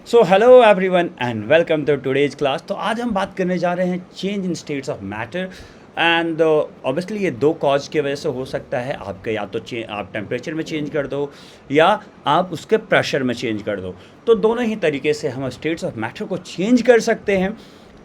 So hello everyone and welcome to today's class. तो आज हम बात करने जा रहे हैं change in states of matter. And obviously ये दो कॉज की वजह से हो सकता है। आपके या तो आप टेम्परेचर में चेंज कर दो या आप उसके प्रेशर में चेंज कर दो। तो दोनों ही तरीके से हम स्टेट्स ऑफ मैटर को चेंज कर सकते हैं।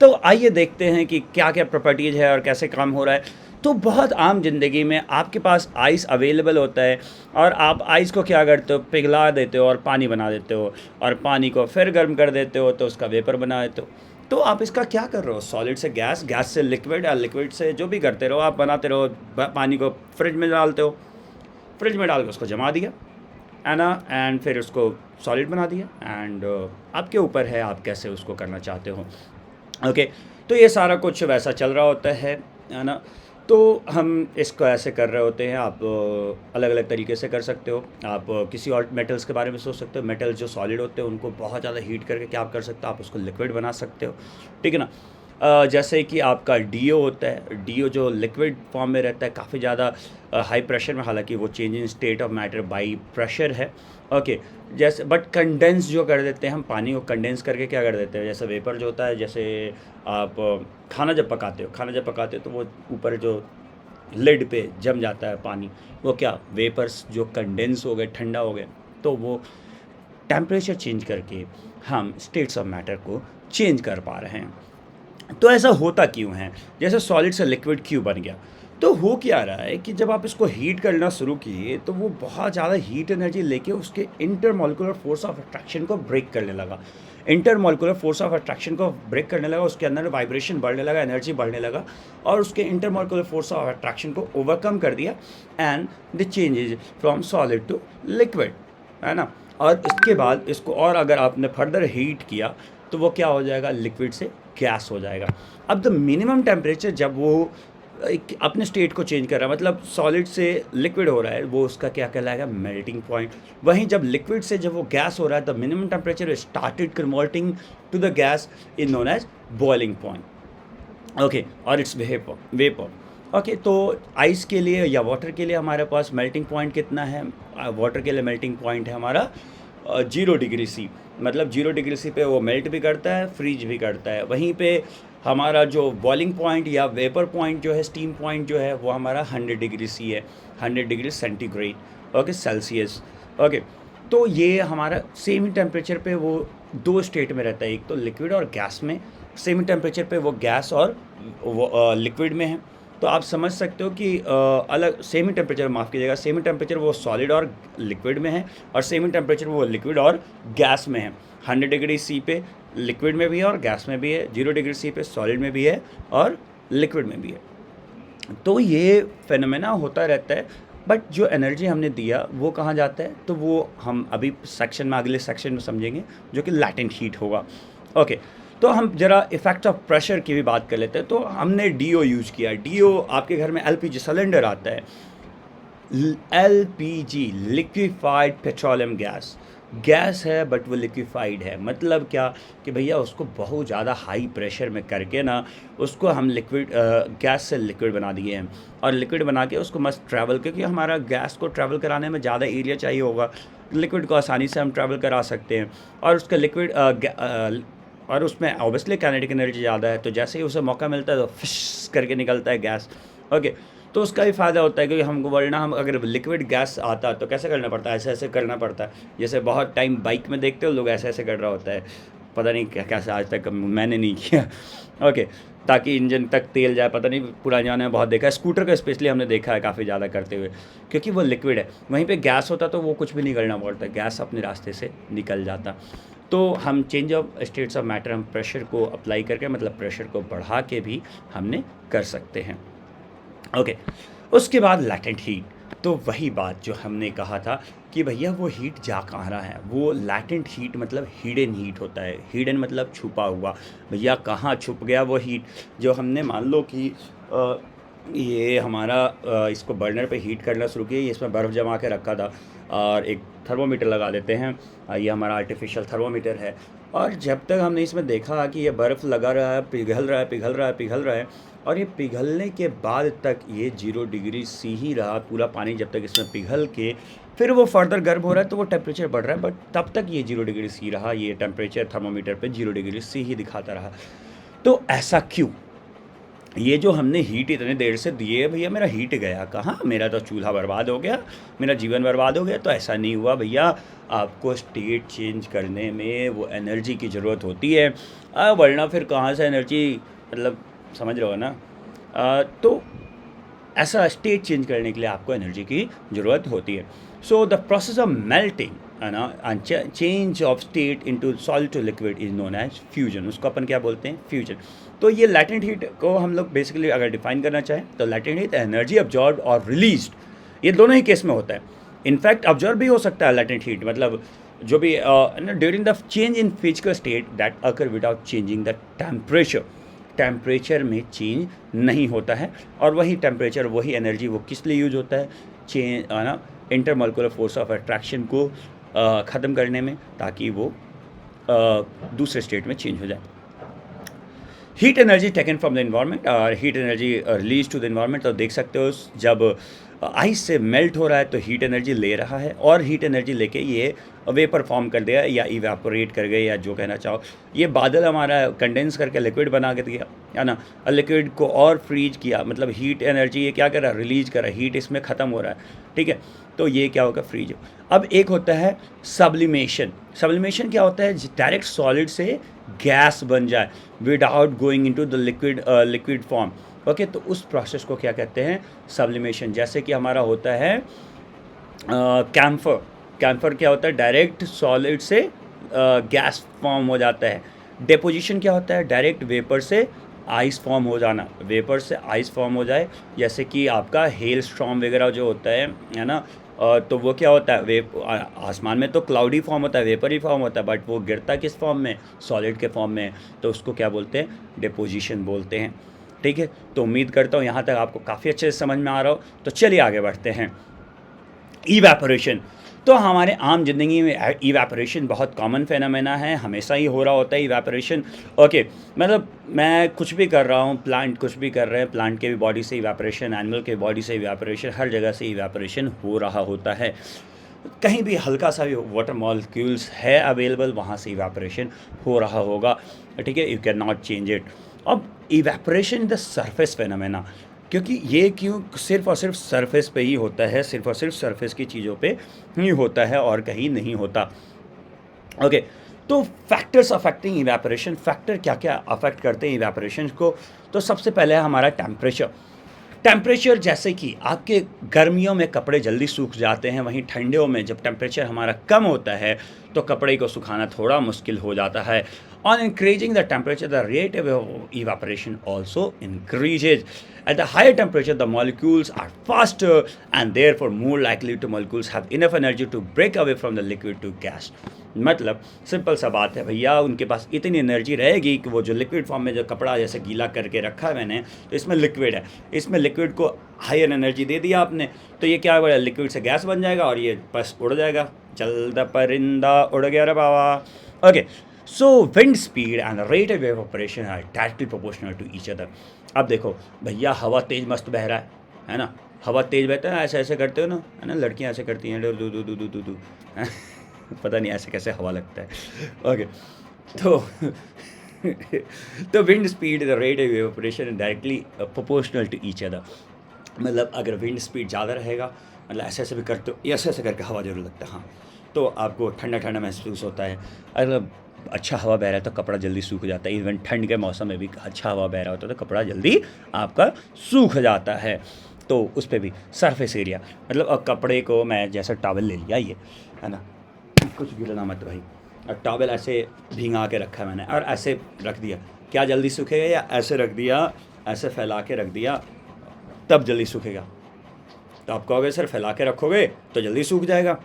तो आइए देखते हैं कि क्या क्या प्रॉपर्टीज़ है और कैसे काम हो रहा है। तो बहुत आम ज़िंदगी में आपके पास आइस अवेलेबल होता है और आप आइस को क्या करते हो, पिघला देते हो और पानी बना देते हो, और पानी को फिर गर्म कर देते हो तो उसका वेपर बना देते हो। तो आप इसका क्या कर रहे हो, सॉलिड से गैस, गैस से लिक्विड या लिक्विड से जो भी करते रहो, आप बनाते रहो। पानी को फ्रिज में डालते हो, फ्रिज में डाल के उसको जमा दिया है ना, एंड फिर उसको सॉलिड बना दिया। एंड आपके ऊपर है आप कैसे उसको करना चाहते हो। ओके, तो ये सारा कुछ वैसा चल रहा होता है ना। तो हम इसको ऐसे कर रहे होते हैं। आप अलग अलग तरीके से कर सकते हो। आप किसी और मेटल्स के बारे में सोच सकते हो। मेटल्स जो सॉलिड होते हैं उनको बहुत ज़्यादा हीट करके क्या आप कर सकते हो, आप उसको लिक्विड बना सकते हो। ठीक है ना। जैसे कि आपका डीओ होता है, डीओ जो लिक्विड फॉर्म में रहता है, काफ़ी ज़्यादा हाई प्रेशर में, हालांकि वो change in state of matter by pressure है। ओके, जैसे बट कंडेंस जो कर देते हैं हम, पानी को कंडेंस करके क्या कर देते हैं, जैसे वेपर जो होता है, जैसे आप खाना जब पकाते हो, तो वो ऊपर जो लिड पे जम जाता है पानी, वो क्या वेपर्स जो कंडेंस हो गए, ठंडा हो गए, तो वो टेम्परेचर चेंज करके हम स्टेट्स ऑफ मैटर को चेंज कर पा रहे हैं। तो ऐसा होता क्यों है, जैसे सॉलिड से लिक्विड क्यों बन गया। तो हो क्या रहा है कि जब आप इसको हीट करना शुरू किए तो वो बहुत ज़्यादा हीट एनर्जी लेके उसके इंटरमॉलिक्यूलर फोर्स ऑफ अट्रैक्शन को ब्रेक करने लगा। इंटरमॉलिक्यूलर फोर्स ऑफ अट्रैक्शन को ब्रेक करने लगा, उसके अंदर वाइब्रेशन बढ़ने लगा, एनर्जी बढ़ने लगा, और उसके इंटरमॉलिक्यूलर फोर्स ऑफ अट्रैक्शन को ओवरकम कर दिया। And the changes from solid to liquid, है ना। और इसके बाद इसको और अगर आपने फर्दर हीट किया तो वो क्या हो जाएगा, लिक्विड से गैस हो जाएगा। अब द मिनिमम टेम्परेचर जब वो एक अपने स्टेट को चेंज कर रहा है, मतलब सॉलिड से लिक्विड हो रहा है, वो उसका क्या कहलाएगा, मेल्टिंग पॉइंट। वहीं जब लिक्विड से जब वो गैस हो रहा है, the minimum temperature started converting to the gas in known as boiling point. Okay, और इट्स वेपर। ओके, तो आइस के लिए या वाटर के लिए हमारे पास मेल्टिंग पॉइंट कितना है। वाटर के लिए मेल्टिंग पॉइंट है हमारा 0 डिग्री सी, मतलब 0 डिग्री सी पे वो मेल्ट भी करता है, फ्रीज भी करता है। वहीं पे हमारा जो बॉइलिंग पॉइंट या वेपर पॉइंट जो है, स्टीम पॉइंट जो है, वो हमारा 100 डिग्री सी है, 100 degree centigrade, okay, Celsius. Okay, तो ये हमारा सेम ही टेम्परेचर पे वो दो स्टेट में रहता है, एक तो लिक्विड और गैस में। सेम ही टेम्परेचर पे वो गैस और वो लिक्विड में है। तो आप समझ सकते हो कि अलग सेम ही टेम्परेचर, माफ़ कीजिएगा, सेम ही टेम्परेचर वो सॉलिड और लिक्विड में है, और सेम ही टेम्परेचर वो लिक्विड और गैस में है। 100 डिग्री सी पे लिक्विड में भी है और गैस में भी है, 0 डिग्री सी पे सॉलिड में भी है और लिक्विड में भी है। तो ये फेनोमेना होता रहता है। बट जो एनर्जी हमने दिया वो कहाँ जाता है, तो वो हम अभी सेक्शन में, अगले सेक्शन में समझेंगे, जो कि लैटेंट हीट होगा। ओके, तो हम जरा इफेक्ट ऑफ प्रेशर की भी बात कर लेते हैं। तो हमने डीओ यूज किया। डीओ, आपके घर में एलपीजी सिलेंडर आता है, LPG, liquefied petroleum gas, gas है बट वो लिक्विफाइड है। मतलब क्या कि भैया उसको बहुत ज़्यादा हाई प्रेशर में करके ना, उसको हम लिक्विड, गैस से लिक्विड बना दिए हैं, और लिक्विड बना के उसको मस्त ट्रैवल, क्योंकि हमारा गैस को ट्रैवल कराने में ज़्यादा एरिया चाहिए होगा, लिक्विड को आसानी से हम ट्रैवल करा सकते हैं। और उसका लिक्विड और उसमें ऑब्वियसली काइनेटिक एनर्जी ज़्यादा है, तो जैसे ही उसे मौका मिलता है तो फिश करके निकलता है गैस। ओके, तो उसका भी फ़ायदा होता है, क्योंकि हमको, वरना हम अगर लिक्विड गैस आता तो कैसे करना पड़ता है, ऐसे ऐसे करना पड़ता है। जैसे बहुत टाइम बाइक में देखते हो लोग ऐसे ऐसे कर रहा होता है, पता नहीं क्या कैसे, आज तक मैंने नहीं किया। ओके, ताकि इंजन तक तेल जाए, पता नहीं, पुराने ज़माने में बहुत देखा है, स्कूटर का स्पेशली हमने देखा है काफ़ी ज़्यादा करते हुए, क्योंकि वो लिक्विड है। वहीं पे गैस होता तो वो कुछ भी नहीं करना पड़ता, गैस अपने रास्ते से निकल जाता। तो हम change of states of matter, हम प्रेशर को अप्लाई करके, मतलब प्रेशर को बढ़ा के भी हमने कर सकते हैं। ओके, उसके बाद लैटेंट हीट। तो वही बात जो हमने कहा था कि भैया वो हीट जा कहाँ रहा है, वो लैटेंट हीट मतलब हिडन हीट होता है। हिडन मतलब छुपा हुआ। भैया कहाँ छुप गया वो हीट, जो हमने मान लो कि ये हमारा इसको बर्नर पे हीट करना शुरू किया, इसमें बर्फ़ जमा के रखा था, और एक थर्मोमीटर लगा देते हैं। ये हमारा आर्टिफिशियल थर्मोमीटर है, और जब तक हमने इसमें देखा कि ये बर्फ़ लगा रहा है, पिघल रहा है, पिघल रहा है, पिघल रहा है, और ये पिघलने के बाद तक ये 0 डिग्री सी ही रहा पूरा पानी, जब तक इसमें पिघल के फिर वो फर्दर गर्म हो रहा है तो वो टेम्परेचर बढ़ रहा है, बट तब तक ये 0 डिग्री सी रहा, ये टेम्परेचर थर्मोमीटर पे 0 डिग्री सी ही दिखाता रहा। तो ऐसा क्यों? ये जो हमने हीट इतने देर से दिए, भैया मेरा हीट गया कहाँ? मेरा तो चूल्हा बर्बाद हो गया, मेरा जीवन बर्बाद हो गया। तो ऐसा नहीं हुआ भैया, आपको स्टेट चेंज करने में वो एनर्जी की ज़रूरत होती है, वरना फिर कहाँ से एनर्जी, मतलब समझ रहे हो ना? तो ऐसा स्टेट चेंज करने के लिए आपको एनर्जी की ज़रूरत होती है। So the process of melting है ना, and change of state into solid to liquid is known as fusion. उसको अपन क्या बोलते हैं? फ्यूजन। तो ये लैटेंट हीट को हम लोग बेसिकली अगर डिफाइन करना चाहें तो लैटेंट हीट एनर्जी अब्जॉर्ब और रिलीज्ड, ये दोनों ही केस में होता है। इनफैक्ट ऑब्जर्व भी हो सकता है लैटेंट हीट, मतलब जो भी during the change in physical state that occur without changing the temperature. Temperature में चेंज नहीं होता है, और वही टेम्परेचर, वही एनर्जी वो किस लिए यूज होता है? चेंज ना, इंटरमोलिकुलर फोर्स ऑफ अट्रैक्शन को ख़त्म करने में, ताकि वो दूसरे स्टेट में चेंज हो जाए। Heat energy taken from the environment और heat energy release to the environment. तो देख सकते हो जब आइस से मेल्ट हो रहा है तो हीट एनर्जी ले रहा है, और हीट एनर्जी लेके ये वेपर फॉर्म कर दिया या इवेपोरेट कर गए, या जो कहना चाहो। ये बादल हमारा कंडेंस करके लिक्विड बना के दिया है ना, लिक्विड को और फ्रीज किया, मतलब हीट एनर्जी ये क्या कर रहा है? रिलीज कर रहा है, हीट इसमें ख़त्म हो रहा है, ठीक है। तो ये क्या होगा? फ्रीज। अब एक होता है सब्लिमेशन। सब्लिमेशन क्या होता है? डायरेक्ट सॉलिड से गैस बन जाए without going into the liquid form. Okay, तो उस प्रोसेस को क्या कहते हैं? सब्लिमेशन। जैसे कि हमारा होता है कैम्फर। कैम्फर क्या होता है? डायरेक्ट सॉलिड से गैस फॉर्म हो जाता है। डेपोजिशन क्या होता है? डायरेक्ट वेपर से आइस फॉर्म हो जाना, वेपर से आइस फॉर्म हो जाए, जैसे कि आपका हेल स्टॉर्म वगैरह जो होता है ना, तो वो क्या होता है? आसमान में तो क्लाउडी फॉर्म होता है, वेपर ही फॉर्म होता है, बट वो गिरता किस फॉर्म में? सॉलिड के फॉर्म में। तो उसको क्या बोलते हैं? डिपोजिशन बोलते हैं, ठीक है। तो उम्मीद करता हूँ यहाँ तक आपको काफ़ी अच्छे से समझ में आ रहा हो। तो चलिए आगे बढ़ते हैं। इवेपोरेशन। तो हमारे आम ज़िंदगी में इवेपोरेशन बहुत कॉमन फेनोमेना है, हमेशा ही हो रहा होता है इवेपोरेशन। ओके, मतलब मैं कुछ भी कर रहा हूँ, प्लांट कुछ भी कर रहे हैं, प्लांट के भी बॉडी से इवेपोरेशन, एनिमल के बॉडी से इवेपोरेशन, हर जगह से इवेपोरेशन हो रहा होता है। कहीं भी हल्का सा भी वाटर मॉलिक्यूल्स है अवेलेबल, वहाँ से इवेपोरेशन हो रहा होगा, ठीक है। You can not change it. अब इवेपोरेशन द सरफेस फेनोमेना, क्योंकि ये क्यों सिर्फ और सिर्फ सरफेस पे ही होता है, सिर्फ और सिर्फ सरफेस की चीज़ों पे ही होता है और कहीं नहीं होता। ओके, तो फैक्टर्स अफेक्टिंग इवेपोरेशन, फैक्टर क्या क्या अफेक्ट करते हैं इवेपोरेशन को? तो सबसे पहले है हमारा टेम्परेचर। टेम्परेचर, जैसे कि आपके गर्मियों में कपड़े जल्दी सूख जाते हैं, वहीं ठंडियों में जब टेम्परेचर हमारा कम होता है तो कपड़े को सुखाना थोड़ा मुश्किल हो जाता है। On increasing the temperature, the rate of evaporation also increases. At the higher temperature, the molecules are faster and therefore more likely to molecules have enough energy to break away from the liquid to gas. मतलब simple सा बात है भैया, उनके पास इतनी energy रहेगी कि वो जो लिक्विड फॉर्म में जो कपड़ा जैसे गीला करके रखा है मैंने, तो इसमें लिक्विड है, इसमें लिक्विड को हायर एनर्जी दे दिया आपने, तो ये क्या है? लिक्विड से गैस बन जाएगा और ये बस उड़ जाएगा। चल द परिंदा उड़ गया रे बाबा। Okay, so wind speed and rate of evaporation are directly proportional to each other. अब देखो भैया, हवा तेज मस्त बह रहा है ना, हवा तेज बहता है, ऐसे ऐसे करते हो ना, है ना, लड़कियां ऐसे करती हैं, दू दू दू दू दू दू, पता नहीं ऐसे कैसे हवा लगता है। ओके, तो wind speed the rate of evaporation directly proportional to each other. मतलब अगर विंड स्पीड ज़्यादा रहेगा, मतलब ऐसे ऐसे भी करते हो, ऐसे ऐसे करके हवा जरूर लगता है, हाँ, तो आपको ठंडा ठंडा महसूस होता है। अगर अच्छा हवा बह रहा है तो कपड़ा जल्दी सूख जाता है। इवन ठंड के मौसम में भी अच्छा हवा बह रहा होता है तो कपड़ा जल्दी आपका सूख जाता है। तो उस पर भी सरफेस एरिया, मतलब अब कपड़े को मैं जैसा टॉवल ले लिया, ये है ना, कुछ गिरना मत भाई, और टॉवल ऐसे भींगा के रखा है मैंने और ऐसे रख दिया, क्या जल्दी सूखेगा? या ऐसे रख दिया, ऐसे फैला के रख दिया तब जल्दी सूखेगा? तो आप कहोगे सर फैला के रखोगे तो जल्दी सूख जाएगा।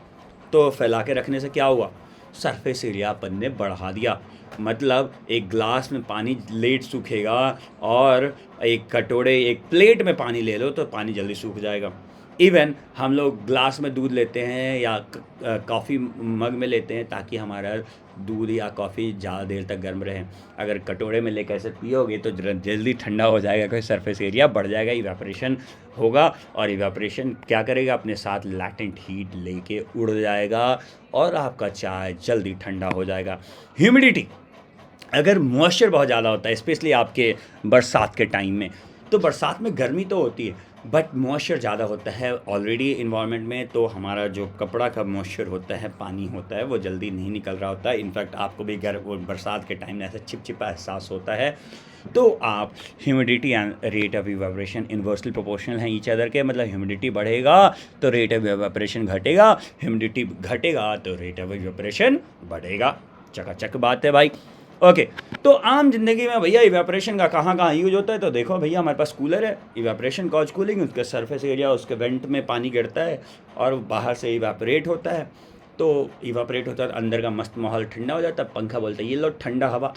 तो फैला के रखने से क्या हुआ? सरफेस एरिया अपन ने बढ़ा दिया। मतलब एक ग्लास में पानी लेट सूखेगा और एक कटोरे, एक प्लेट में पानी ले लो तो पानी जल्दी सूख जाएगा। इवन हम लोग ग्लास में दूध लेते हैं या कॉफ़ी मग में लेते हैं ताकि हमारा दूध या कॉफ़ी ज़्यादा देर तक गर्म रहे। अगर कटोरे में लेकर ऐसे पियोगे तो जल्दी ठंडा हो जाएगा, क्योंकि सरफेस एरिया बढ़ जाएगा, इवेपोरेशन होगा, और इवेपोरेशन क्या करेगा, अपने साथ लैटेंट हीट लेके उड़ जाएगा और आपका चाय जल्दी ठंडा हो जाएगा। ह्यूमिडिटी, अगर मॉइस्चर बहुत ज़्यादा होता है स्पेशली आपके बरसात के टाइम में, तो बरसात में गर्मी तो होती है बट मॉइस्चर ज़्यादा होता है ऑलरेडी इन्वायरमेंट में, तो हमारा जो कपड़ा का मॉइस्चर होता है, पानी होता है, वो जल्दी नहीं निकल रहा होता है। इनफैक्ट आपको भी बरसात के टाइम में ऐसा चिपचिपा एहसास होता है। तो आप humidity and rate of evaporation inversely proportional हैं ईच अदर के, मतलब ह्यूमिडिटी बढ़ेगा तो रेट ऑफ इवेपोरेशन घटेगा, ह्यूमिडिटी घटेगा तो रेट ऑफ इवेपोरेशन बढ़ेगा। चकाचक बात है भाई। ओके, तो आम जिंदगी में भैया इवेपोरेशन का कहाँ कहाँ यूज होता है, तो देखो भैया हमारे पास कूलर है, इवेपोरेशन कॉज कूलिंग, उसके सरफेस एरिया, उसके वेंट में पानी गिरता है और बाहर से इवेपोरेट होता है। तो इवेपोरेट होता है तो अंदर का मस्त माहौल ठंडा हो जाता है। पंखा बोलता है ये लो ठंडा हवा।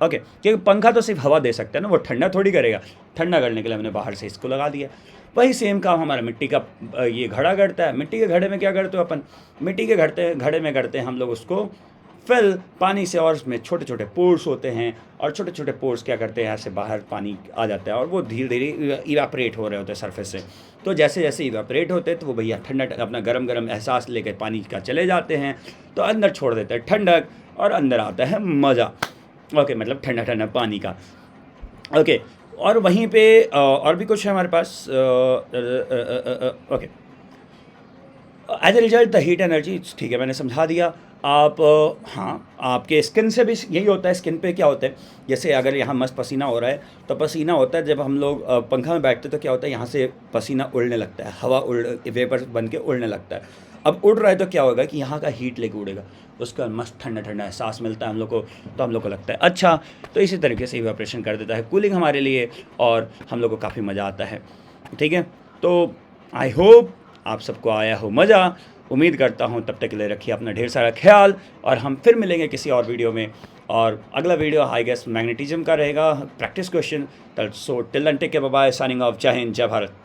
ओके, क्योंकि पंखा तो सिर्फ हवा दे सकता है ना, वो ठंडा थोड़ी करेगा। ठंडा करने के लिए हमने बाहर से इसको लगा दिया। वही सेम काम हमारा मिट्टी का ये घड़ा करता है। मिट्टी के घड़े में क्या करते हो अपन, मिट्टी के घड़े में करते हैं हम लोग उसको फिल पानी से, और उसमें छोटे छोटे पोर्स होते हैं, और छोटे छोटे पोर्स क्या करते हैं, यहाँ से बाहर पानी आ जाता है और वो धीरे धीरे इवापरेट हो रहे होते हैं सरफेस से। तो जैसे जैसे इवापरेट होते हैं तो वो भैया ठंडा अपना गरम गरम एहसास लेकर पानी का चले जाते हैं, तो अंदर छोड़ देते हैं ठंडक और अंदर आता है मज़ा। ओके, मतलब ठंडा ठंडा पानी का। ओके, और वहीं पे और भी कुछ है हमारे पास। Okay, as a result the heat energy, ठीक है मैंने समझा दिया। आप हाँ, आपके स्किन से भी यही होता है। स्किन पे क्या होता है, जैसे अगर यहाँ मस्त पसीना हो रहा है तो पसीना होता है, जब हम लोग पंखा में बैठते तो क्या होता है, यहाँ से पसीना उड़ने लगता है, हवा वेपर बन के उड़ने लगता है। अब उड़ रहा है तो क्या होगा कि यहाँ का हीट लेके उड़ेगा, उसका मस्त ठंडा ठंडा एहसास मिलता है हम लोग को, तो हम लोग को लगता है अच्छा। तो इसी तरीके से इवेपोरेशन कर देता है कूलिंग हमारे लिए, और हम लोग को काफ़ी मज़ा आता है। ठीक है, तो आई होप आप सबको आया हो मज़ा। उम्मीद करता हूँ तब तक के लिए रखिए अपना ढेर सारा ख्याल, और हम फिर मिलेंगे किसी और वीडियो में। और अगला वीडियो आई गेस मैग्नेटिज्म का रहेगा, practice question. So till then take care, bye bye, signing off, जय हिंद, जय भारत।